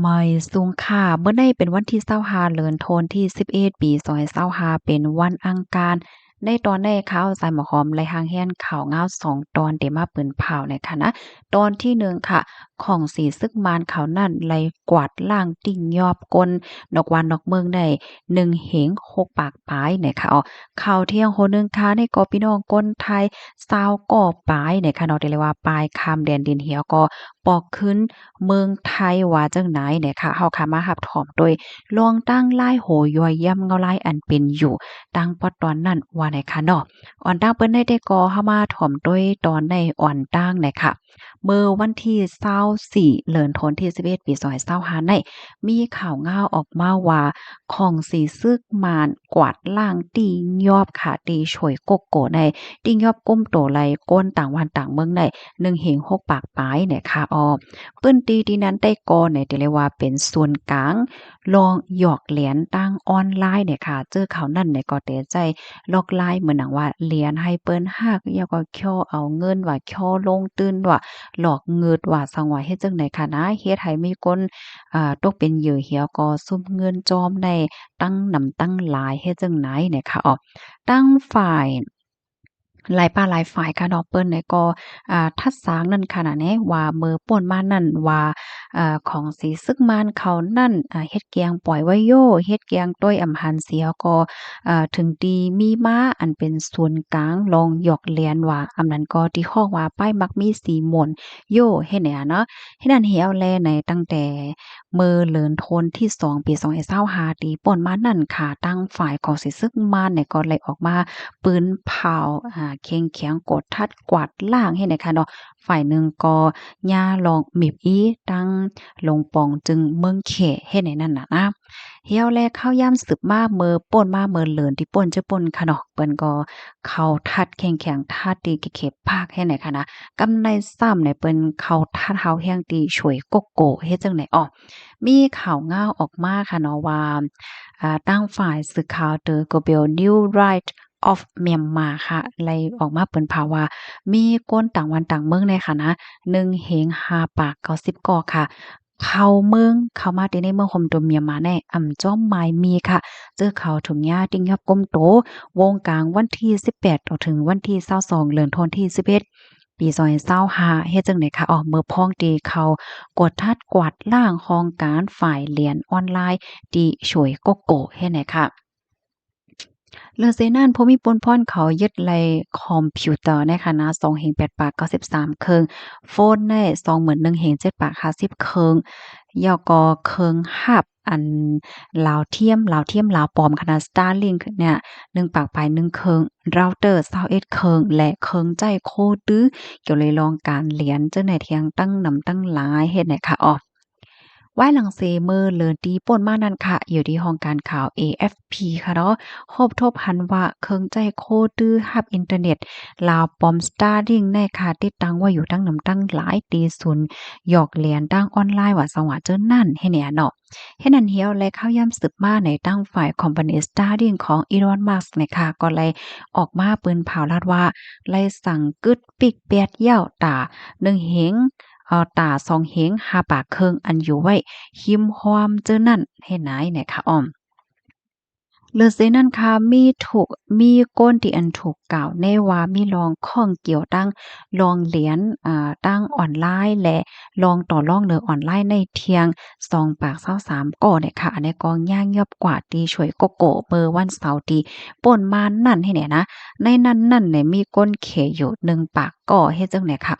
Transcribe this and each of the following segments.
ไม่สูงค่ะเมื่อใดเป็นวันที่25เดือนธันวาคมที่11ปี2025เป็นวันอังคารในตอนได้ข่าวใส่หมอหอมไล่หางแฮ่นข่าวเงา2ตอนได้มาเปิ้นเผาในค่ะนะตอนที่1ค่ะของสีซึกมานเขานั่นไล่กวาดล้างติ่งยอบก้นนกวานนกเมืองได้1เหง6ปากปลายนะคะข่าวเที่ยงโหนึงค่ะในก็พี่น้องคนไทย20ก่อปลายนะคะเนาะได้เรียกว่าปลายคามแดนดินเหี่ยวก็ปอกขึ้นเมืองไทยว่าจังไหนเนี่ยค่ะเฮาค่ะมารับถอมโดยลองตั้งลายโหย่อยย่ำเงาลายอันเป็นอยู่ตั้งปอตอนนั้นว่าไหนคะเนาะอ่อนตั้งเปิ้นได้ก่อเฮามาถอมโดยตอนในอ่อนตั้งเนี่ยค่ะเมื่อวันที่24เดือนธันวาคมที่11ปี2025ในมีข่าวง่าวออกมาว่าของสีซึกมานกวาดล้างตียอบค่ะตีฉวยกกโกในตียอบก้มโตไหลก้นต่างวันต่างเมืองใน1เหง6ปากปลายเนี่ยค่ะปื้นตีที่นั้นได้ก่อเนี่ยที่เรียกว่าเป็นส่วนกลางลองหยอกเหรียญตั้งออนไลน์เนี่ยค่ะเจอเขานั่นเนี่ยก็เตใจลอกไลน์เหมือนหนังว่าเหรียญให้เปิ้นฮักแล้วก็ย่อเอาเงินว่าย่อลงตื้นว่าหลอกเงิดว่าสังว่าเฮ็ดจังได๋ค่ะนะเฮ็ดให้มีคนตกเป็นเหยื่อเหี่ยวก็ซุมเงินจอมได้ตั้งนำตั้งหลายเฮ็ดจังไหนเนี่ยค่ะตั้งฝ่ายหลายป้าหลายฝ่ายค่ะเนาะเปิ้นเนี่ยก็ทัดสางนั่นค่ะน่ะแหน่ว่ามื้อป่นมานั่นว่าของสีซึกมานเขานั่นเฮ็ดแกงปล่อยไว้โยเฮ็ดแกงต้อยอำหันเสียก็ถึงดีมีม้าอันเป็นศูนย์กลางลองหยอกเลียนว่าอำนั้นก็ที่ฮ้องว่าป้ายมักมีสีม่วนโยเฮ็ดแหน่เนาะเฮ็ดนั่นเหี่ยวแลในตั้งแต่มื้อเลินโทนที่2ปี2025ที่ป่นมานั่นค่ะตั้งฝ่ายของสีซึกมานเนี่ยก็เลยออกมา ปืนเผาเข่งแข็งกดทัดกวาดล้างให้หน่อยค่ะเนาะฝ่ายหนึ่งก็ย่าลองหมิบอีตั้งลงปองจึงเมืองเขเฮ็ดให้นั่นน่ะนะเหี่ยวแลข้าวยามสืบมาเมอป่นมาเมอเหลินที่ป่นจะป่นค่ะเนาะเปิ้นก็เข้าทัดแข็งๆทัดตีเข็บๆภาคให้หน่อยค่ะนะกำในซ้ำเนี่ยเปิ้นเข้าทัดเฮาแห้งตีฉวยกกโกเฮ็ดจังไหนมีข่าวง่าวออกมาค่ะเนาะว่าตั้งฝ่ายสื่อข่าว The Global New Right of Myanmar ค่ะไลออกมาเปิ้นภาวามีคนต่างวันต่างเมืองในค่ะนะ1เหง5ปาก90ก่อค่ะเข้าเมืองเข้ามาที่ในเมืองโฮมตัวเมียนมาแน่จ้อมหมายมีค่ะเจอเขาถุงหญ้าติ้งยับก้มโตวงกลางวันที่18ต่อถึงวันที่22เดือนธันวาคมที่11ปี2025เฮ็ดจังได๋ค่ะเมื่อพ้องตีเขากดทัดกวาดล้างโครงการฝ่ายเรียนออนไลน์ที่ช่วยกกโกเฮ็ดไหนค่ะ เลอเซนั่นผู้มีปนพ่อนเขายึดไลคอมพิวเตอร์ในคณะ2เฮง8ปาก93เครื่องโฟนได้21,000เฮง7ปาก50เครื่องยอกอเครื่องหับอันลาวเทียมลาวปลอมขนาด Starlink เนี่ย1ปากปลาย1เครื่องเราเตอร์21เครื่องและเครื่องใจโคตื้อเกี่ยวเลยลองการเรียนเจ้าไหนเทียงตั้งนำตั้งหลายเฮ็ดไหนคะไว้หลังเซเมอร์เลินตีป่นมานั่นค่ะอยู่ที่ห้องการข่าว AFP ค่ะเนาะครบทบหันว่าเครื่องใจโคตื้อฮับอินเทอร์เน็ตลาวปอม Starlink ในค่ะติดตั้งไว้อยู่ตั้งนำตั้งหลายตีศูนย์หยอกเหรียญตั้งออนไลน์ว่าสว่าเจอนั่นให้เนี่ยเนาะให้นั่นเหี่ยวและข้าวยำสืบมาในตั้งฝ่ายคอมพานี Starlink ของ Elon Musk นะคะก็เลยออกมาปืนเผาลาดว่าไล่สั่งกึดปิกแปดเหย้าตา1เหงตา2เฮง5ปากเคิงอันอยู่ไว้หิมฮอมเจ้อนั่นเฮ็ดไหนเนี่ยค่ะเลือเซนั่นค่ะมีก้นที่อันถูกกล่าวแน่ว่ามีลองข้องเกี่ยวตั้งลองเหรียญตั้งออนไลน์และลองต่อรองเหนือออนไลน์ในเที่ยง2ปาก23ก่อเนี่ยค่ะอันนี้ก็ย่างยอบกว่าตีช่วยโกโก้เมื่อวันเสาร์ที่ป่นมานั่นให้เนี่ยนะในนั้นเนี่ยมีก้นเขอยู่1ปากก่อเฮ็ดจังได๋ค่ะ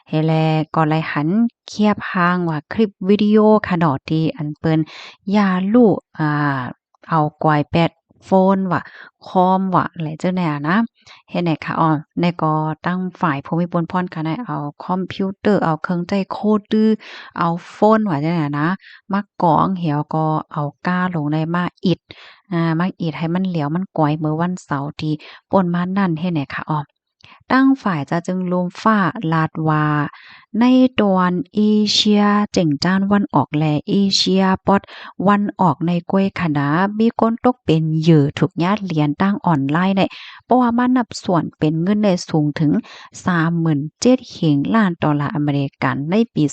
เฮแลก็เลยหันเคียบหางว่าคลิปวิดีโอค่ะเนาะที่อันเปิ้นย่าลูกเอากวายแปดโฟนว่าคอมว่าอะไรจั่งใดอะนะเฮ็ดให้ค่ะในก็ตั้งฝ่ายภูมิพลพรค่ะได้เอาคอมพิวเตอร์เอาเครื่องใจโคตื้อเอาโฟนว่าจั่งใดอะนะมากองเหี่ยวก็เอาก้าลงในมาอิดมาอิดให้มันเหลียวมันก๋อยเมื่อวันเสาร์ที่ป่นมานั่นเฮ็ดให้ค่ะตั้งฝ่ายจะจึงลมฟ้าลาดว่าในตอนเอเชียเจ่งจ้านวันออกและเอเชียปอดวันออกในกวยขนามีคนตกเป็นเหยื่อถูกญาติเรียนตั้งออนไลน์ในเพราะว่ามันนับส่วนเป็นเงินในสูงถึง37,000 ล้านดอลลาร์อเมริกันในปี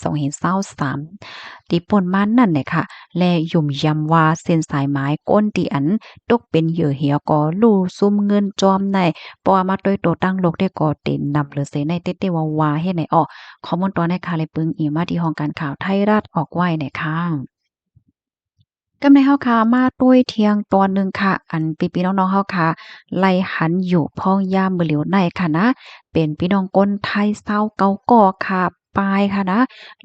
2023 ที่ป่นมานั่นเนี่ยค่ะและยุ่มยำว่าเส้นสายไม้ก้นที่อันตกเป็นเหยื่อเหี่ยวก็ลู่ซุ่มเงินจอมในปอมาด้วยตัวตั้งโลกได้ก็เต็นนำหรือเสในเต้ๆว่าเฮ็ดไหนอ้อข้อมูลตอนในค่ะเลยปึงอีมาที่ห้องการข่าวไทยรัฐออกไว้เนี่ยค่ะ กำในเฮาค่ะมาตุ้ยเที่ยงตอนหนึ่งค่ะอันพี่ๆน้องๆเฮาค่ะไล่หันอยู่พ้องยามมื้อเหลียวในค่ะนะเป็นพี่น้องคนไทยเศร้าเก่าก่อค่ะปลายค่ะนะ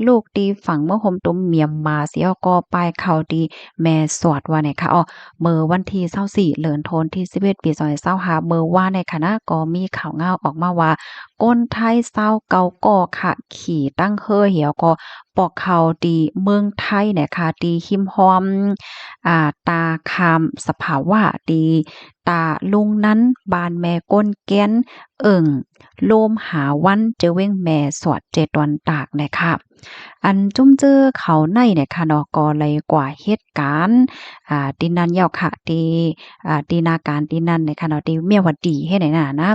ลูกตีฝังเมื่อห่มตุ่มเมียมมาเสียก็ปลายเขาดีแม่สอดว่าเนี่ยค่ะอ้อเมื่อวันที่24เดือนธันวาคมที่11ปี2025เมื่อวานในค่ะนะก็มีข่าวออกมาว่าคนไทยเศร้าเก่าก่อค่ะขี่ตั้งเฮ่อเหี่ยวก็ปอกเขาดีเมืองไทยเนี่ยค่ะดีหิมหอม ตาคามสภาวะดีตาลุงนั้นบานแม่ก้นแก้นเอิ่งโลมหาวันเจอเว้งแม่สอดเจดวันตากนะคะอันจุ้มเจอเขาในเนี่ยค่ะเนาะก็เลยกว่าเหตุการณ์ที่นั่นยาวค่ะที่นาการที่นั่นเนี่ยค่ะเนาะที่เมียวดีเฮ็ดไหนน่ะนะ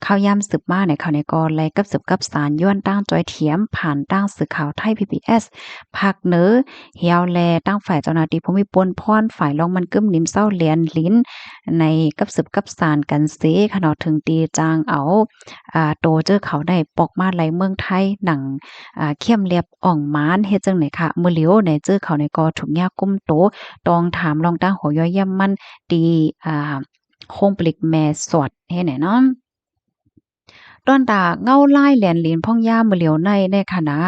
ข่าวยามสืบมาเนี่ยเขาเนี่ยก็เลยกับสืบกับสารย้อนตั้งจอยเถียมผ่านตั้งสื่อข่าวไทย PBS ภาคเหนือ เฮียวแลตั้งฝ่ายเจ้าหน้าที่ภูมิปนพรฝ่ายรองมันกึ้มนิ่มเศร้าเหลียนลิ้นในกับสืบกับสารกันเสค่ะเนาะถึงตีจางเอาโตเจอเขาได้ปอกมาไหลเมืองไทยหนังเข้มเรียบอ่องม้านเฮ็ดจังไหนคะมื้อเหลียวในเจอเขาในก็ถูกยากุมโตตองถามลองตั้งหัวย่อยย่ำมันตีโคงปลิกแม่สอดเฮ็ดไหนเนาะ ตอนตาเงาลายแหลนหลินพ่องย่ามมื้อเหลียวในค่ะนะ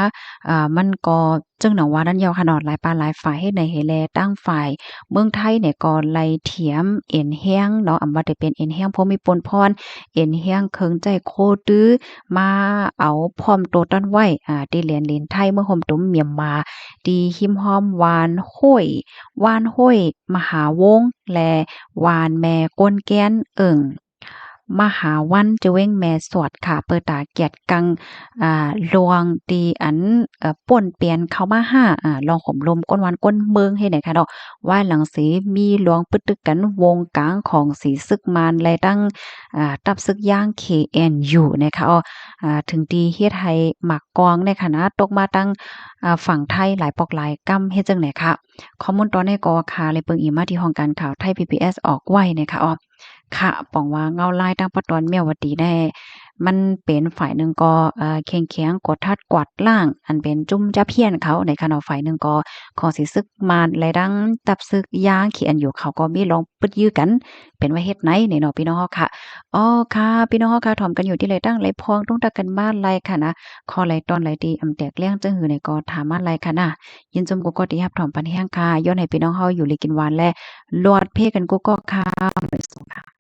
มันก็จึงหนังว่านั้นยาวขนาดหลายปานหลายฝ่ายเฮ็ดในเฮแลตั้งฝ่ายเมืองไทยเนี่ยก็ไล่เถียมเอ็นแห้งเนาะอำว่าได้เป็นเอ็นแห้งพรหมิปนพรเอ็นแห้งเคิงใจโคตื้อมาเอาพร้อมโตตั้นไว้ที่แหลนหลินไทยเมื่อห่มตุ้มเมียมมาดีหิมหอมหวานห้วยหวานห้วยมหาวงศ์และหวานแม่ก้นแก้นเอิ้ง มหาวันเจเว้งแม่สวดค่ะเปิดตาเกียรติกังลวงตีอันป่นเปลี่ยนเข้ามาหาลองห่มลมก้นวันก้นเมืองให้ไหนค่ะดอกว่าหลังสีมีหลวงปึตึกกันวงกลางของสีซึกมารและตั้งตับซึกย่าง KNU นะคะถึงดีเฮ็ดให้หมักกองในคณะตกมาตั้งฝั่งไทยหลายปอกหลายกำเฮ็ดจังไหนค่ะข้อมูลตอนนี้ก็ค่ะเลยเปิงอีมาที่ห้องการข่าวไทย PBS ออกไว้นะคะค่ะป้องว่าเงาลายตั้งปะตอนเมียวดีแน่มันเป็นฝ่ายหนึ่งก็แข็งๆกดทัดกวาดล่าง อันเป็นจุ้มจะเพี้ยนเขาในขณะฝ่ายหนึ่งก็ของสิซึกมารและดังตับซึกยางเขียนอยู่เขาก็มีลองปึดยื้อกัน เป็นว่าเฮ็ดไหนนี่เนาะพี่น้องเฮาค่ะอ๋อค่ะพี่น้องเฮาค่ะถ่อมกันอยู่ที่ไรตั้งไรพองต้องตักกันบ้านไรค่ะนะคอไรตอนไรดีอำแตกเลี้ยงจังหือในก็ถามมาไรค่ะนะยินจมกุก็ที่รับถ่อมปันแห้งค่ะย้อนให้พี่น้องเฮาอยู่ลีกินหวานและลอดเพกันกุก็ค่ะ